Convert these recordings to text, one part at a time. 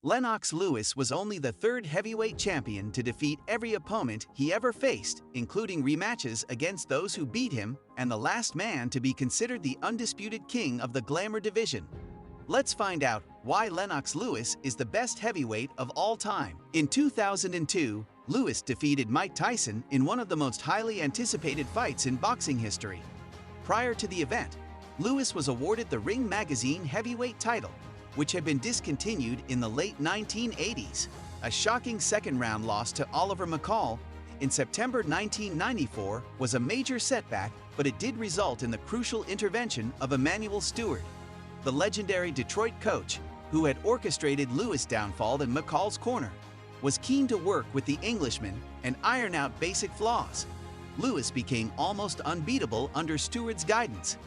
Lennox Lewis was only the third heavyweight champion to defeat every opponent he ever faced, including rematches against those who beat him, and the last man to be considered the undisputed king of the Glamour division. Let's find out why Lennox Lewis is the best heavyweight of all time. In 2002, Lewis defeated Mike Tyson in one of the most highly anticipated fights in boxing history. Prior to the event, Lewis was awarded the Ring Magazine heavyweight title, which had been discontinued in the late 1980s. A shocking second-round loss to Oliver McCall in September 1994 was a major setback, but it did result in the crucial intervention of Emanuel Stewart, the legendary Detroit coach who had orchestrated Lewis' downfall in McCall's corner. Was keen to work with the Englishman and iron out basic flaws. Lewis became almost unbeatable under Stewart's guidance.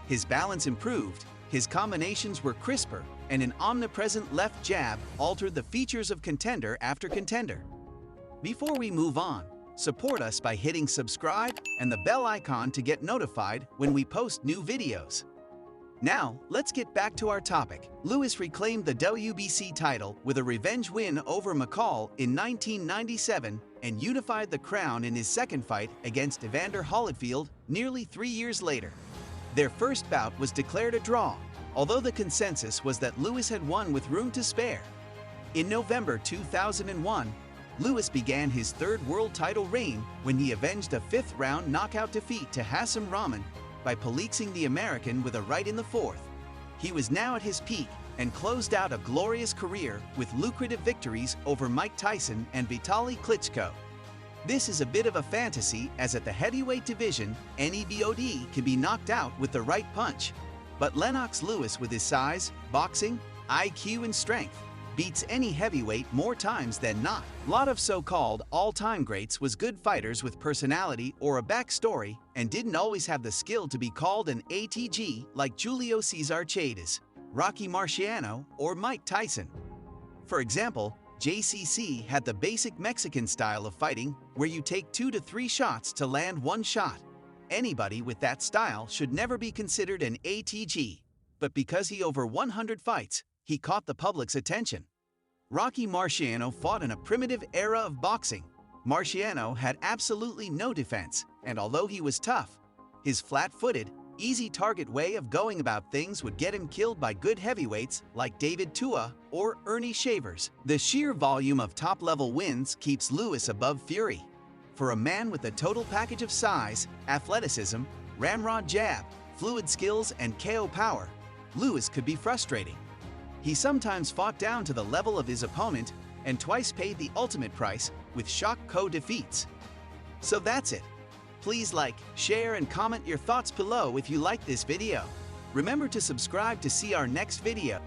His balance improved, his combinations were crisper, and an omnipresent left jab altered the features of contender after contender. Before we move on, support us by hitting subscribe and the bell icon to get notified when we post new videos. Now, let's get back to our topic. Lewis reclaimed the WBC title with a revenge win over McCall in 1997 and unified the crown in his second fight against Evander Holyfield nearly 3 years later. Their first bout was declared a draw, although the consensus was that Lewis had won with room to spare. In November 2001, Lewis began his third world title reign when he avenged a fifth-round knockout defeat to Hassan Rahman by poleaxing the American with a right in the fourth. He was now at his peak and closed out a glorious career with lucrative victories over Mike Tyson and Vitaly Klitschko. This is a bit of a fantasy, as at the heavyweight division, anybody can be knocked out with the right punch. But Lennox Lewis, with his size, boxing, IQ, and strength, beats any heavyweight more times than not. A lot of so-called all-time greats was good fighters with personality or a backstory and didn't always have the skill to be called an ATG like Julio Cesar Chavez, Rocky Marciano, or Mike Tyson. For example, JCC had the basic Mexican style of fighting where you take 2 to 3 shots to land 1 shot. Anybody with that style should never be considered an ATG, but because he over 100 fights, he caught the public's attention. Rocky Marciano fought in a primitive era of boxing. Marciano had absolutely no defense, and although he was tough, his flat-footed, easy target way of going about things would get him killed by good heavyweights like David Tua or Ernie Shavers. The sheer volume of top-level wins keeps Lewis above Fury. For a man with a total package of size, athleticism, ramrod jab, fluid skills, and KO power, Lewis could be frustrating. He sometimes fought down to the level of his opponent and twice paid the ultimate price with shock defeats. So that's it. Please like, share, and comment your thoughts below if you like this video. Remember to subscribe to see our next video.